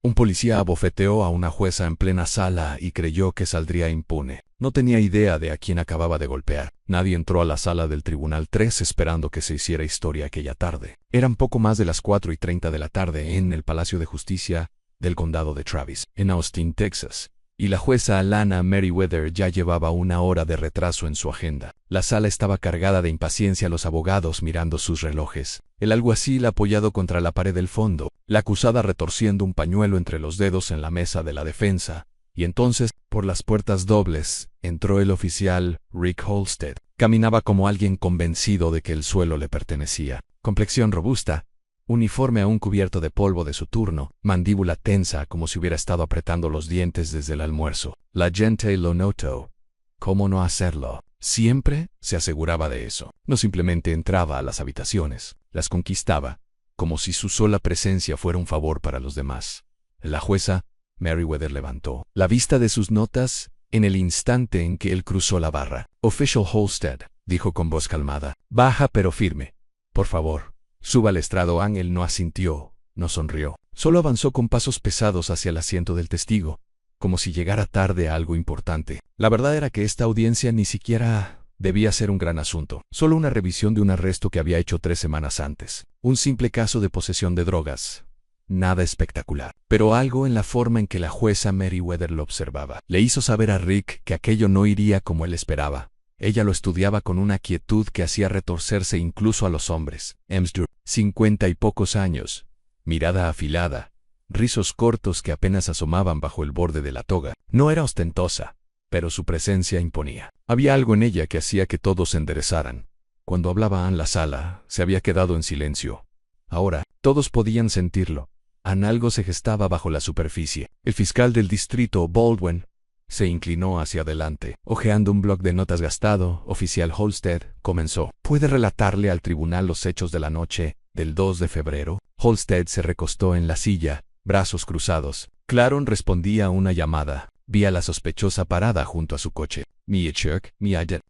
Un policía abofeteó a una jueza en plena sala y creyó que saldría impune. No tenía idea de a quién acababa de golpear. Nadie entró a la sala del Tribunal 3 esperando que se hiciera historia aquella tarde. Eran poco más de las 4:30 de la tarde en el Palacio de Justicia del Condado de Travis, en Austin, Texas. Y la jueza Alana Merriweather ya llevaba 1 hora de retraso en su agenda. La sala estaba cargada de impaciencia, los abogados mirando sus relojes, el alguacil apoyado contra la pared del fondo, la acusada retorciendo un pañuelo entre los dedos en la mesa de la defensa, y entonces, por las puertas dobles, entró el oficial Rick Holstead. Caminaba como alguien convencido de que el suelo le pertenecía. Complexión robusta, uniforme aún cubierto de polvo de su turno, mandíbula tensa como si hubiera estado apretando los dientes desde el almuerzo. La gente lo notó. ¿Cómo no hacerlo? Siempre se aseguraba de eso. No simplemente entraba a las habitaciones, las conquistaba, como si su sola presencia fuera un favor para los demás. La jueza Merriweather levantó la vista de sus notas en el instante en que él cruzó la barra. Official Holstead, dijo con voz calmada, baja pero firme. Por favor, suba al estrado. Ángel no asintió, no sonrió. Solo avanzó con pasos pesados hacia el asiento del testigo, como si llegara tarde a algo importante. La verdad era que esta audiencia ni siquiera debía ser un gran asunto. Solo una revisión de un arresto que había hecho 3 semanas antes. Un simple caso de posesión de drogas. Nada espectacular. Pero algo en la forma en que la jueza Merriweather lo observaba le hizo saber a Rick que aquello no iría como él esperaba. Ella lo estudiaba con una quietud que hacía retorcerse incluso a los hombres. Emsdur, 50 y pocos años, mirada afilada, rizos cortos que apenas asomaban bajo el borde de la toga. No era ostentosa, pero su presencia imponía. Había algo en ella que hacía que todos se enderezaran. Cuando hablaba en la sala, se había quedado en silencio. Ahora, todos podían sentirlo. Algo se gestaba bajo la superficie. El fiscal del distrito, Baldwin, se inclinó hacia adelante. Hojeando un bloc de notas gastado, oficial Holstead comenzó. ¿Puede relatarle al tribunal los hechos de la noche del 2 de febrero? Holstead se recostó en la silla, brazos cruzados. Claron respondía a una llamada. Vi a la sospechosa parada junto a su coche. Mia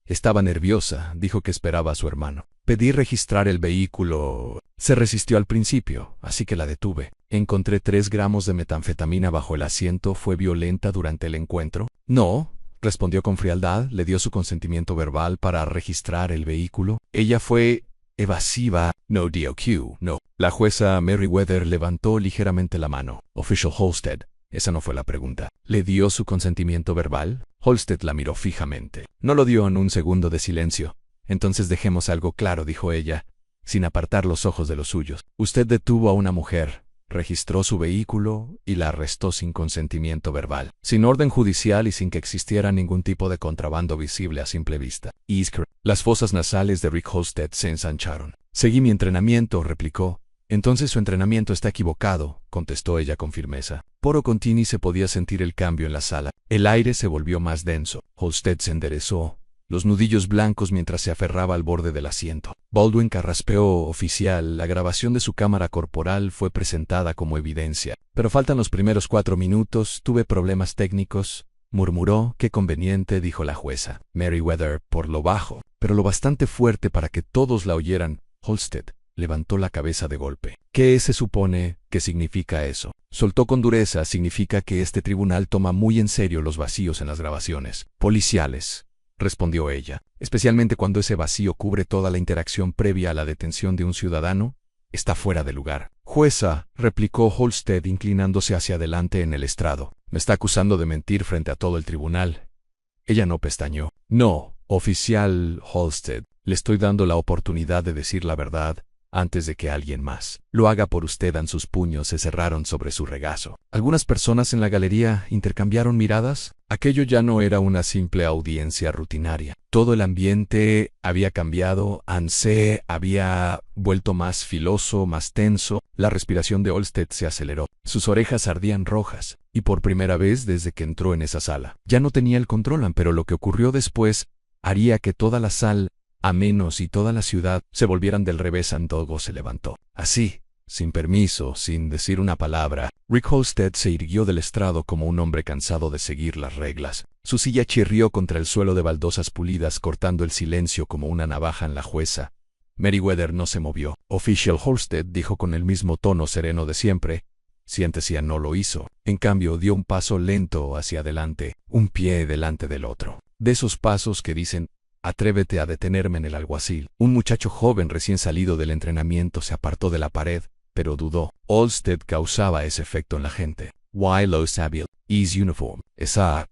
estaba nerviosa, dijo que esperaba a su hermano. Pedí registrar el vehículo. Se resistió al principio, así que la detuve. Encontré 3 gramos de metanfetamina bajo el asiento. ¿Fue violenta durante el encuentro? No, respondió con frialdad. Le dio su consentimiento verbal para registrar el vehículo. Ella fue evasiva. No DOQ, no. La jueza Merriweather levantó ligeramente la mano. Official Holstead. Esa no fue la pregunta. ¿Le dio su consentimiento verbal? Holstead la miró fijamente. No lo dio en un segundo de silencio. Entonces dejemos algo claro, dijo ella, sin apartar los ojos de los suyos. Usted detuvo a una mujer, registró su vehículo y la arrestó sin consentimiento verbal, sin orden judicial y sin que existiera ningún tipo de contrabando visible a simple vista. Las fosas nasales de Rick Holstead se ensancharon. Seguí mi entrenamiento, replicó. Entonces su entrenamiento está equivocado, contestó ella con firmeza. Por Contini se podía sentir el cambio en la sala. El aire se volvió más denso. Holstead se enderezó, los nudillos blancos mientras se aferraba al borde del asiento. Baldwin carraspeó. Oficial, la grabación de su cámara corporal fue presentada como evidencia. Pero faltan los primeros 4 minutos, tuve problemas técnicos, murmuró. Qué conveniente, dijo la jueza Merriweather, por lo bajo, pero lo bastante fuerte para que todos la oyeran. Holstead levantó la cabeza de golpe. ¿Qué se supone que significa eso? Soltó con dureza. Significa que este tribunal toma muy en serio los vacíos en las grabaciones policiales, respondió ella, especialmente cuando ese vacío cubre toda la interacción previa a la detención de un ciudadano. Está fuera de lugar. Jueza, replicó Holstead inclinándose hacia adelante en el estrado. Me está acusando de mentir frente a todo el tribunal. Ella no pestañeó. No, oficial Holstead, le estoy dando la oportunidad de decir la verdad antes de que alguien más lo haga por usted. Sus puños se cerraron sobre su regazo. Algunas personas en la galería intercambiaron miradas. Aquello ya no era una simple audiencia rutinaria. Todo el ambiente había cambiado. Se había vuelto más filoso, más tenso. La respiración de Holstead se aceleró. Sus orejas ardían rojas. Y por primera vez desde que entró en esa sala, ya no tenía el control, pero lo que ocurrió después haría que toda la sala, a menos y toda la ciudad, se volvieran del revés. Andogo se levantó. Así, sin permiso, sin decir una palabra, Rick Holstead se irguió del estrado como un hombre cansado de seguir las reglas. Su silla chirrió contra el suelo de baldosas pulidas, cortando el silencio como una navaja en la jueza. Merriweather no se movió. Official Holstead, dijo con el mismo tono sereno de siempre, Ciencia no lo hizo. En cambio, dio un paso lento hacia adelante, un pie delante del otro. De esos pasos que dicen, atrévete a detenerme en el alguacil. Un muchacho joven recién salido del entrenamiento se apartó de la pared, pero dudó. Olsted causaba ese efecto en la gente. Why lo sabía. Is uniform. Esa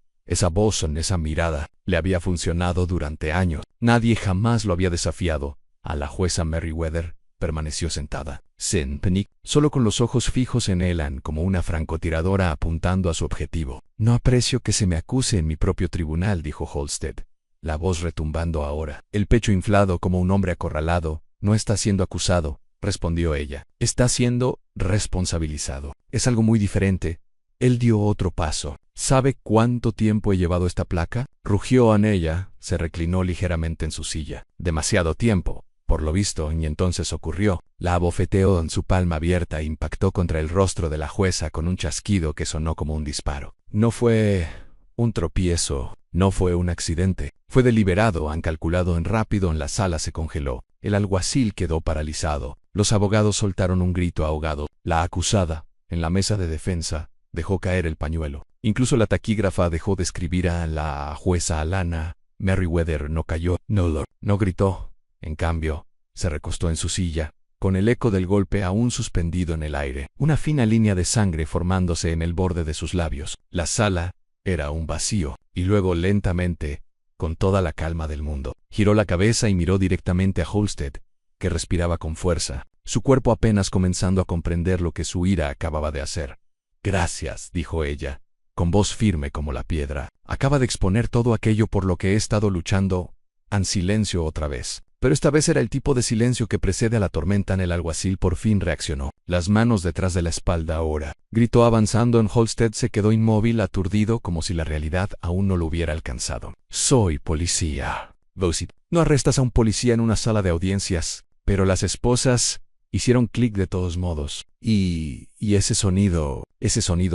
voz en esa mirada le había funcionado durante años. Nadie jamás lo había desafiado. A la jueza Merriweather permaneció sentada, sin panic, solo con los ojos fijos en Elan como una francotiradora apuntando a su objetivo. No aprecio que se me acuse en mi propio tribunal, dijo Olsted, la voz retumbando ahora. El pecho inflado como un hombre acorralado. No está siendo acusado, respondió ella. Está siendo responsabilizado. Es algo muy diferente. Él dio otro paso. ¿Sabe cuánto tiempo he llevado esta placa? Rugió en ella, se reclinó ligeramente en su silla. Demasiado tiempo, por lo visto, y entonces ocurrió. La abofeteó en su palma abierta e impactó contra el rostro de la jueza con un chasquido que sonó como un disparo. No fue un tropiezo, no fue un accidente. Fue deliberado, han calculado en rápido. En la sala se congeló. El alguacil quedó paralizado. Los abogados soltaron un grito ahogado. La acusada, en la mesa de defensa, dejó caer el pañuelo. Incluso la taquígrafa dejó de escribir a la jueza Alana. Merriweather no cayó, no gritó. En cambio, se recostó en su silla, con el eco del golpe aún suspendido en el aire, una fina línea de sangre formándose en el borde de sus labios. La sala era un vacío, y luego lentamente, con toda la calma del mundo, giró la cabeza y miró directamente a Olsted, que respiraba con fuerza, su cuerpo apenas comenzando a comprender lo que su ira acababa de hacer. Gracias, dijo ella, con voz firme como la piedra. Acaba de exponer todo aquello por lo que he estado luchando. En silencio otra vez. Pero esta vez era el tipo de silencio que precede a la tormenta. En el alguacil por fin reaccionó. Las manos detrás de la espalda ahora. Gritó avanzando. En Olsted se quedó inmóvil, aturdido, como si la realidad aún no lo hubiera alcanzado. Soy policía. Vos no arrestas a un policía en una sala de audiencias. Pero las esposas hicieron clic de todos modos. Y ese sonido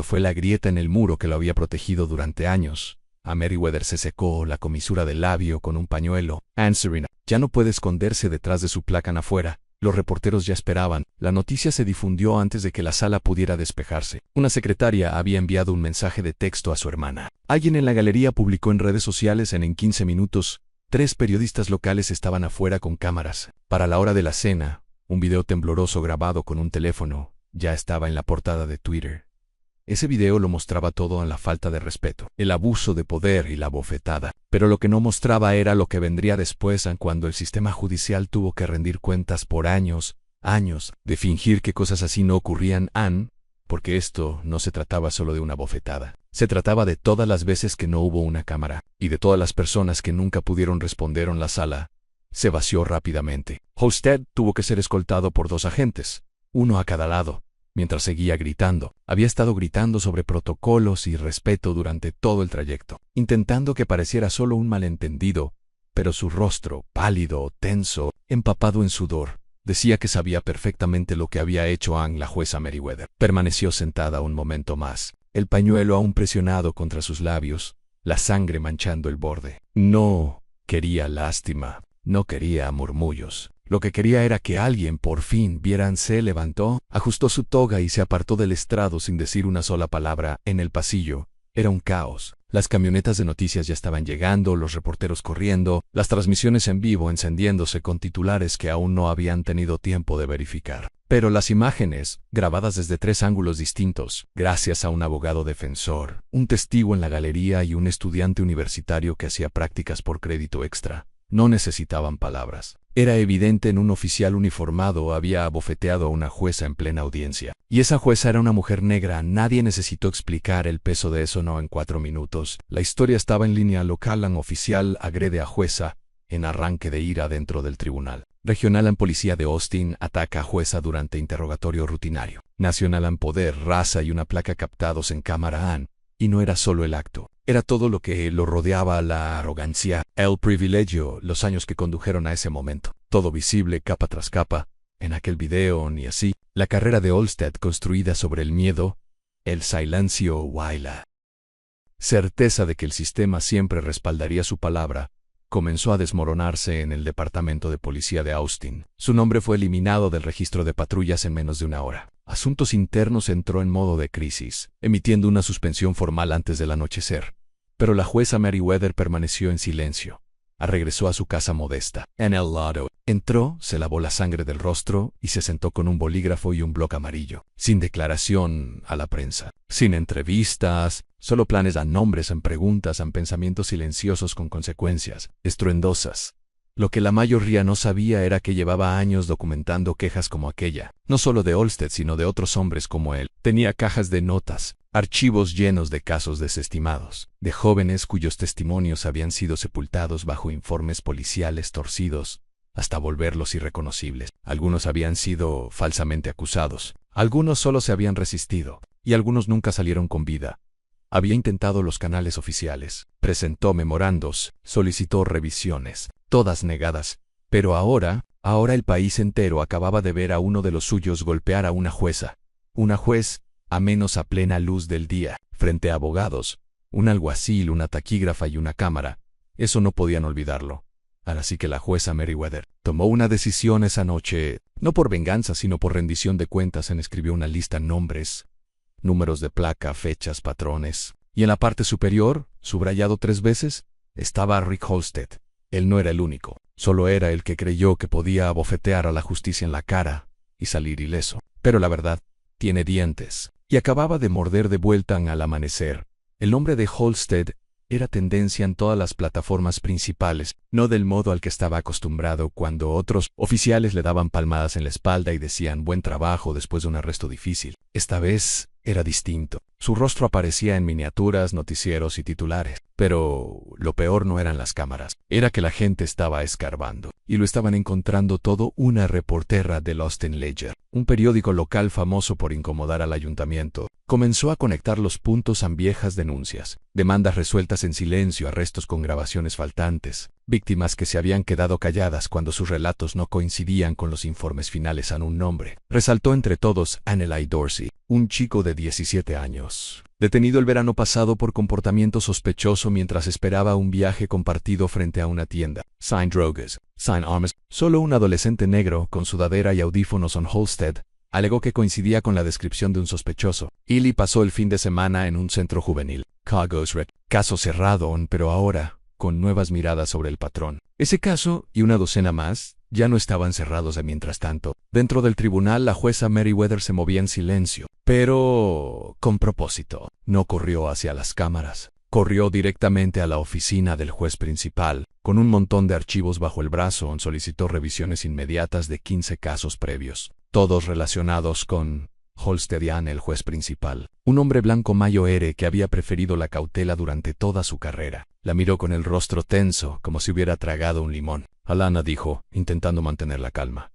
fue la grieta en el muro que lo había protegido durante años. A Merriweather se secó la comisura del labio con un pañuelo. Serena ya no puede esconderse detrás de su placa afuera. Los reporteros ya esperaban. La noticia se difundió antes de que la sala pudiera despejarse. Una secretaria había enviado un mensaje de texto a su hermana. Alguien en la galería publicó en redes sociales en 15 minutos. 3 periodistas locales estaban afuera con cámaras. Para la hora de la cena, un video tembloroso grabado con un teléfono ya estaba en la portada de Twitter. Ese video lo mostraba todo en la falta de respeto, el abuso de poder y la bofetada. Pero lo que no mostraba era lo que vendría después, cuando el sistema judicial tuvo que rendir cuentas por años de fingir que cosas así no ocurrían, porque esto no se trataba solo de una bofetada. Se trataba de todas las veces que no hubo una cámara, y de todas las personas que nunca pudieron responder en la sala. Se vació rápidamente. Olsted tuvo que ser escoltado por 2 agentes, uno a cada lado. Mientras seguía gritando, había estado gritando sobre protocolos y respeto durante todo el trayecto, intentando que pareciera solo un malentendido, pero su rostro, pálido, tenso, empapado en sudor, decía que sabía perfectamente lo que había hecho la jueza Merriweather. Permaneció sentada un momento más, el pañuelo aún presionado contra sus labios, la sangre manchando el borde. No quería lástima, no quería murmullos. Lo que quería era que alguien por fin viera. Se levantó, ajustó su toga y se apartó del estrado sin decir una sola palabra. En el pasillo era un caos. Las camionetas de noticias ya estaban llegando, los reporteros corriendo, las transmisiones en vivo encendiéndose con titulares que aún no habían tenido tiempo de verificar. Pero las imágenes, grabadas desde 3 ángulos distintos, gracias a un abogado defensor, un testigo en la galería y un estudiante universitario que hacía prácticas por crédito extra, no necesitaban palabras. Era evidente, un oficial uniformado había abofeteado a una jueza en plena audiencia. Y esa jueza era una mujer negra. Nadie necesitó explicar el peso de eso en 4 minutos. La historia estaba en línea. Local oficial agrede a jueza en arranque de ira dentro del tribunal. Regional policía de Austin ataca a jueza durante interrogatorio rutinario. Nacional poder, raza y una placa captados en cámara. Y no era solo el acto. Era todo lo que lo rodeaba, la arrogancia, el privilegio, los años que condujeron a ese momento. Todo visible, capa tras capa, en aquel video, ni así. La carrera de Olsted construida sobre el miedo, el silencio o la certeza de que el sistema siempre respaldaría su palabra, comenzó a desmoronarse en el departamento de policía de Austin. Su nombre fue eliminado del registro de patrullas en menos de una hora. Asuntos Internos entró en modo de crisis, emitiendo una suspensión formal antes del anochecer. Pero la jueza Meriwether permaneció en silencio. Regresó a su casa modesta. En el lado, entró, se lavó la sangre del rostro y se sentó con un bolígrafo y un bloc amarillo. Sin declaración a la prensa. Sin entrevistas, solo planes a nombres, en preguntas, en pensamientos silenciosos con consecuencias estruendosas. Lo que la mayoría no sabía era que llevaba años documentando quejas como aquella, no solo de Halstead sino de otros hombres como él. Tenía cajas de notas, archivos llenos de casos desestimados, de jóvenes cuyos testimonios habían sido sepultados bajo informes policiales torcidos, hasta volverlos irreconocibles. Algunos habían sido falsamente acusados, algunos solo se habían resistido, y algunos nunca salieron con vida. Había intentado los canales oficiales, presentó memorandos, solicitó revisiones, todas negadas. Pero ahora el país entero acababa de ver a uno de los suyos golpear a una jueza. Una juez, a menos a plena luz del día, frente a abogados, un alguacil, una taquígrafa y una cámara. Eso no podían olvidarlo. Así que la jueza Meriwether tomó una decisión esa noche, no por venganza sino por rendición de cuentas. Escribió una lista: nombres, números de placa, fechas, patrones. Y en la parte superior, subrayado 3 veces, estaba Rick Halstead. Él no era el único, solo era el que creyó que podía abofetear a la justicia en la cara y salir ileso. Pero la verdad tiene dientes, y acababa de morder de vuelta al amanecer. El nombre de Halstead era tendencia en todas las plataformas principales, no del modo al que estaba acostumbrado cuando otros oficiales le daban palmadas en la espalda y decían buen trabajo después de un arresto difícil. Esta vez era distinto. Su rostro aparecía en miniaturas, noticieros y titulares. Pero lo peor no eran las cámaras, era que la gente estaba escarbando, y lo estaban encontrando todo. Una reportera del Austin Ledger, un periódico local famoso por incomodar al ayuntamiento, comenzó a conectar los puntos a viejas denuncias, demandas resueltas en silencio, arrestos con grabaciones faltantes, víctimas que se habían quedado calladas cuando sus relatos no coincidían con los informes finales. A un nombre resaltó entre todos: Anneli Dorsey, un chico de 17 años. Detenido el verano pasado por comportamiento sospechoso mientras esperaba un viaje compartido frente a una tienda. Sin drogas, sin armas, solo un adolescente negro con sudadera y audífonos. Halstead alegó que coincidía con la descripción de un sospechoso. Ely pasó el fin de semana en un centro juvenil. Cargos Red. Caso cerrado, pero ahora con nuevas miradas sobre el patrón. Ese caso y una docena más ya no estaban cerrados. Mientras tanto, dentro del tribunal la jueza Meriwether se movía en silencio, pero con propósito. No corrió hacia las cámaras. Corrió directamente a la oficina del juez principal. Con un montón de archivos bajo el brazo, solicitó revisiones inmediatas de 15 casos previos, todos relacionados con Halstead. El juez principal, un hombre blanco mayo que había preferido la cautela durante toda su carrera, la miró con el rostro tenso, como si hubiera tragado un limón. Alana dijo, intentando mantener la calma.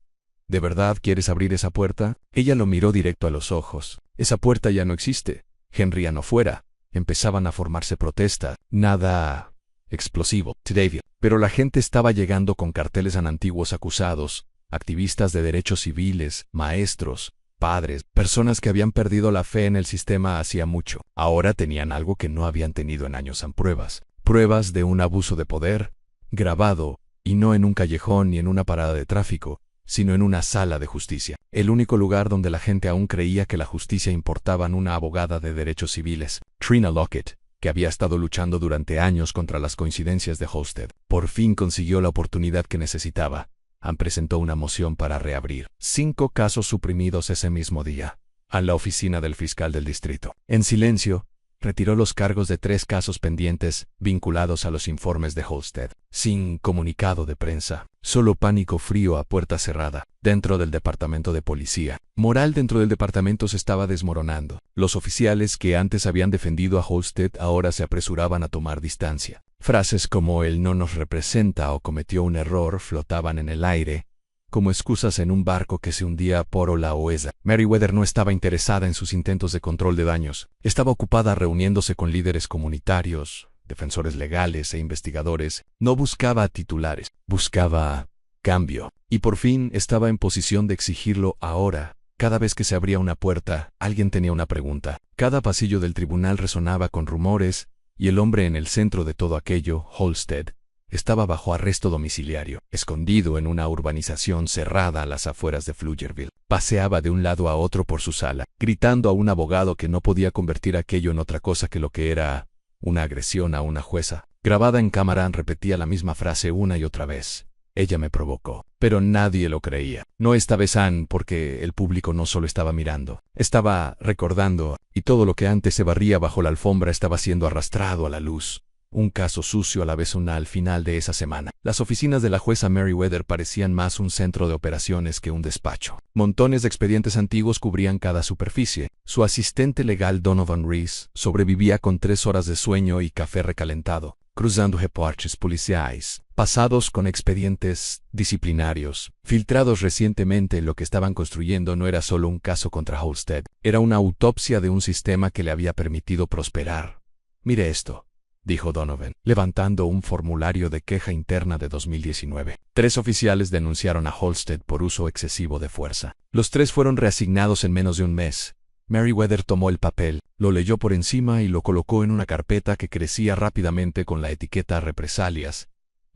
¿De verdad quieres abrir esa puerta? Ella lo miró directo a los ojos. Esa puerta ya no existe. Henry ya no fuera. Empezaban a formarse protestas. Nada explosivo, David. Pero la gente estaba llegando con carteles a antiguos acusados, activistas de derechos civiles, maestros, padres, personas que habían perdido la fe en el sistema hacía mucho. Ahora tenían algo que no habían tenido en años: pruebas de un abuso de poder, grabado, y no en un callejón ni en una parada de tráfico, sino en una sala de justicia. El único lugar donde la gente aún creía que la justicia importaba. Una abogada de derechos civiles, Trina Lockett, que había estado luchando durante años contra las coincidencias de Halstead, por fin consiguió la oportunidad que necesitaba. Presentó una moción para reabrir 5 casos suprimidos ese mismo día, a la oficina del fiscal del distrito. En silencio, retiró los cargos de 3 casos pendientes vinculados a los informes de Halstead. Sin comunicado de prensa, solo pánico frío a puerta cerrada. Dentro del departamento de policía, moral dentro del departamento se estaba desmoronando. Los oficiales que antes habían defendido a Halstead ahora se apresuraban a tomar distancia. Frases como "él no nos representa" o "cometió un error" flotaban en el aire, como excusas en un barco que se hundía por la oesa. Meriwether no estaba interesada en sus intentos de control de daños. Estaba ocupada reuniéndose con líderes comunitarios, defensores legales e investigadores. No buscaba titulares, buscaba cambio. Y por fin estaba en posición de exigirlo ahora. Cada vez que se abría una puerta, alguien tenía una pregunta. Cada pasillo del tribunal resonaba con rumores, y el hombre en el centro de todo aquello, Halstead, estaba bajo arresto domiciliario, escondido en una urbanización cerrada a las afueras de Pflugerville. Paseaba de un lado a otro por su sala, gritando a un abogado que no podía convertir aquello en otra cosa que lo que era una agresión a una jueza. Grabada en cámara, repetía la misma frase una y otra vez. Ella me provocó, pero nadie lo creía. No esta vez Ann, porque el público no solo estaba mirando, estaba recordando, y todo lo que antes se barría bajo la alfombra estaba siendo arrastrado a la luz. Un caso sucio a la vez al final de esa semana. Las oficinas de la jueza Merriweather parecían más un centro de operaciones que un despacho. Montones de expedientes antiguos cubrían cada superficie. Su asistente legal Donovan Reese sobrevivía con 3 horas de sueño y café recalentado, cruzando reportes policiais, pasados con expedientes disciplinarios, filtrados recientemente. Lo que estaban construyendo no era solo un caso contra Halstead, era una autopsia de un sistema que le había permitido prosperar. Mire esto, dijo Donovan, levantando un formulario de queja interna de 2019. 3 oficiales denunciaron a Halstead por uso excesivo de fuerza. Los 3 fueron reasignados en menos de un mes. Merriweather tomó el papel, lo leyó por encima y lo colocó en una carpeta que crecía rápidamente con la etiqueta represalias.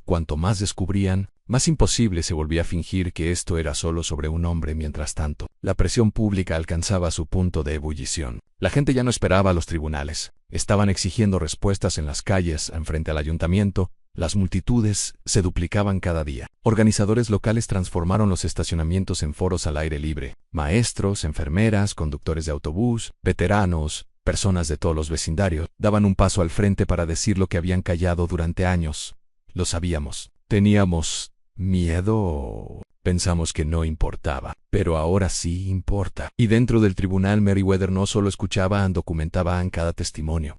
Cuanto más descubrían, más imposible se volvía a fingir que esto era solo sobre un hombre. Mientras tanto, la presión pública alcanzaba su punto de ebullición. La gente ya no esperaba a los tribunales. Estaban exigiendo respuestas en las calles, enfrente al ayuntamiento. Las multitudes se duplicaban cada día. Organizadores locales transformaron los estacionamientos en foros al aire libre. Maestros, enfermeras, conductores de autobús, veteranos, personas de todos los vecindarios, daban un paso al frente para decir lo que habían callado durante años. Lo sabíamos. Teníamos miedo. Pensamos que no importaba, pero ahora sí importa. Y dentro del tribunal, Merriweather no solo escuchaba, documentaba cada testimonio,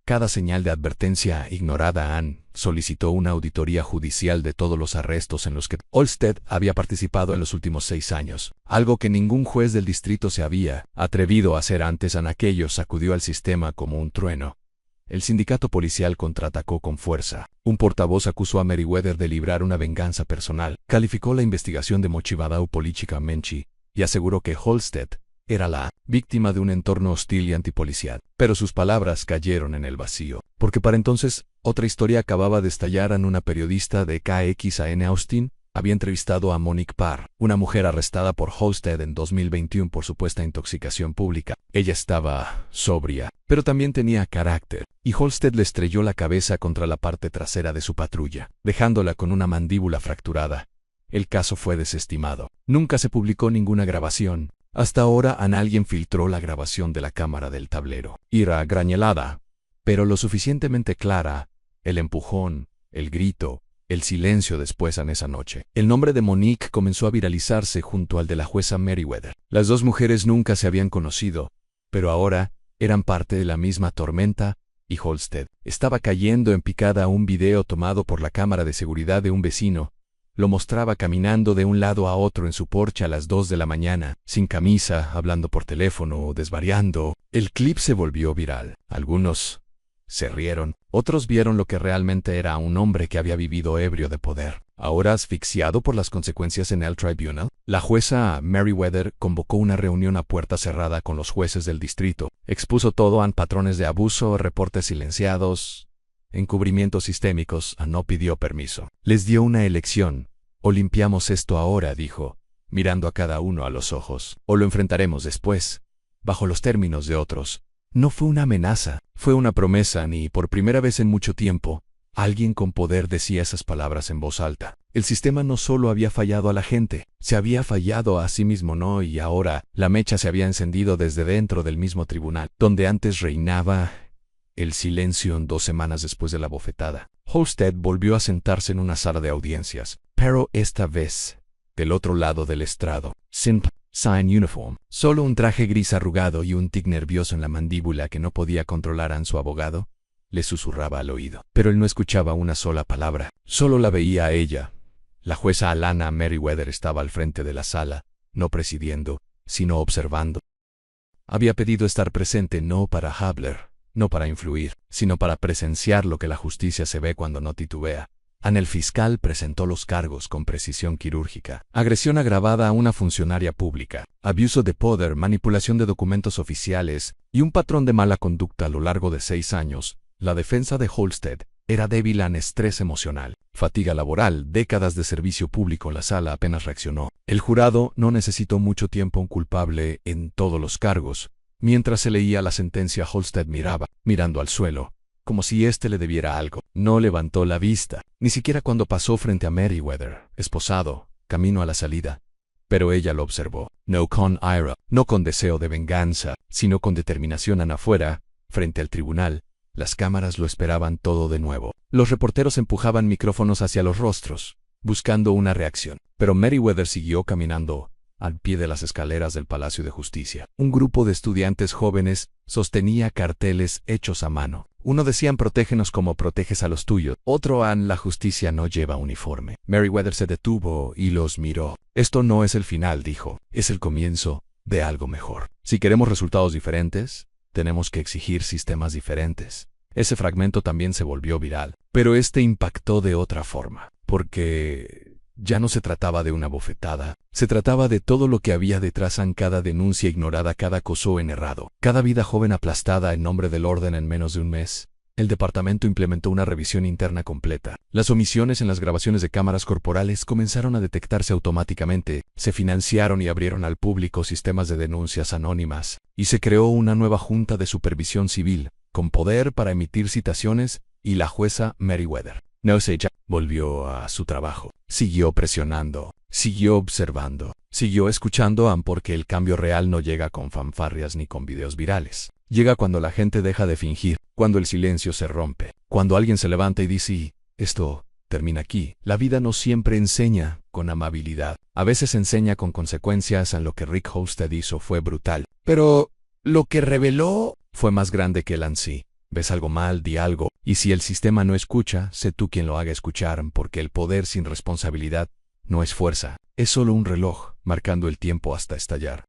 cada señal de advertencia ignorada. Ann solicitó una auditoría judicial de todos los arrestos en los que Halstead había participado en los últimos 6 años, algo que ningún juez del distrito se había atrevido a hacer antes. Aquello sacudió al sistema como un trueno. El sindicato policial contraatacó con fuerza. Un portavoz acusó a Merriweather de librar una venganza personal, calificó la investigación de motivada políticamente y aseguró que Halstead era la víctima de un entorno hostil y antipolicial. Pero sus palabras cayeron en el vacío, porque para entonces otra historia acababa de estallar. En una periodista de KXAN Austin había entrevistado a Monique Parr, una mujer arrestada por Halstead en 2021 por supuesta intoxicación pública. Ella estaba sobria, pero también tenía carácter, y Halstead le estrelló la cabeza contra la parte trasera de su patrulla, dejándola con una mandíbula fracturada. El caso fue desestimado. Nunca se publicó ninguna grabación. Hasta ahora alguien filtró la grabación de la cámara del tablero. Era granelada, pero lo suficientemente clara. El empujón, el grito, el silencio después en esa noche. El nombre de Monique comenzó a viralizarse junto al de la jueza Merriweather. Las 2 mujeres nunca se habían conocido, pero ahora eran parte de la misma tormenta, y Halstead estaba cayendo en picada. Un video tomado por la cámara de seguridad de un vecino lo mostraba caminando de un lado a otro en su porche a las 2 de la mañana, sin camisa, hablando por teléfono o desvariando. El clip se volvió viral. Algunos se rieron, otros vieron lo que realmente era un hombre que había vivido ebrio de poder, ahora asfixiado por las consecuencias. En el tribunal, la jueza Merriweather convocó una reunión a puerta cerrada con los jueces del distrito, expuso todo a patrones de abuso, reportes silenciados, encubrimientos sistémicos. No pidió permiso. Les dio una elección. O limpiamos esto ahora, dijo, mirando a cada uno a los ojos, o lo enfrentaremos después, bajo los términos de otros. No fue una amenaza, fue una promesa. Ni por primera vez en mucho tiempo, alguien con poder decía esas palabras en voz alta. El sistema no solo había fallado a la gente, se había fallado a sí mismo, y ahora la mecha se había encendido desde dentro del mismo tribunal, donde antes reinaba el silencio. 2 semanas después de la bofetada, Halstead volvió a sentarse en una sala de audiencias, pero esta vez del otro lado del estrado, sin sign uniform, solo un traje gris arrugado y un tic nervioso en la mandíbula que no podía controlar. Su abogado le susurraba al oído, pero él no escuchaba una sola palabra, solo la veía a ella. La jueza Alana Merriweather estaba al frente de la sala, no presidiendo, sino observando. Había pedido estar presente no para hablar, no para influir, sino para presenciar lo que la justicia se ve cuando no titubea. El fiscal presentó los cargos con precisión quirúrgica: agresión agravada a una funcionaria pública, abuso de poder, manipulación de documentos oficiales y un patrón de mala conducta a lo largo de 6 años. La defensa de Halstead Era débil ante estrés emocional, fatiga laboral, décadas de servicio público. La sala apenas reaccionó. El jurado no necesitó mucho tiempo. Un culpable en todos los cargos. Mientras se leía la sentencia, Halstead miraba, mirando al suelo, como si éste le debiera algo. No levantó la vista, ni siquiera cuando pasó frente a Merriweather, esposado, camino a la salida. Pero ella lo observó, no con ira, no con deseo de venganza, sino con determinación. Afuera, frente al tribunal, las cámaras lo esperaban todo de nuevo. Los reporteros empujaban micrófonos hacia los rostros, buscando una reacción. Pero Merriweather siguió caminando al pie de las escaleras del Palacio de Justicia. Un grupo de estudiantes jóvenes sostenía carteles hechos a mano. Uno decían: protégenos como proteges a los tuyos. Otro: la justicia no lleva uniforme. Merriweather se detuvo y los miró. Esto no es el final, dijo. Es el comienzo de algo mejor. Si queremos resultados diferentes, tenemos que exigir sistemas diferentes. Ese fragmento también se volvió viral. Pero este impactó de otra forma. Porque ya no se trataba de una bofetada, se trataba de todo lo que había detrás. Cada denuncia ignorada, cada acoso errado, cada vida joven aplastada en nombre del orden. En menos de un mes, el departamento implementó una revisión interna completa. Las omisiones en las grabaciones de cámaras corporales comenzaron a detectarse automáticamente, se financiaron y abrieron al público sistemas de denuncias anónimas, y se creó una nueva junta de supervisión civil, con poder para emitir citaciones, y la jueza Merriweather no se ya volvió a su trabajo. Siguió presionando, siguió observando, siguió escuchando, porque el cambio real no llega con fanfarrias ni con videos virales. Llega cuando la gente deja de fingir, cuando el silencio se rompe, cuando alguien se levanta y dice: esto termina aquí. La vida no siempre enseña con amabilidad. A veces enseña con consecuencias. Lo que Rick Halstead hizo fue brutal. Pero lo que reveló fue más grande que él en sí. ¿Ves algo mal? Di algo. Y si el sistema no escucha, sé tú quien lo haga escuchar, porque el poder sin responsabilidad no es fuerza, es solo un reloj marcando el tiempo hasta estallar.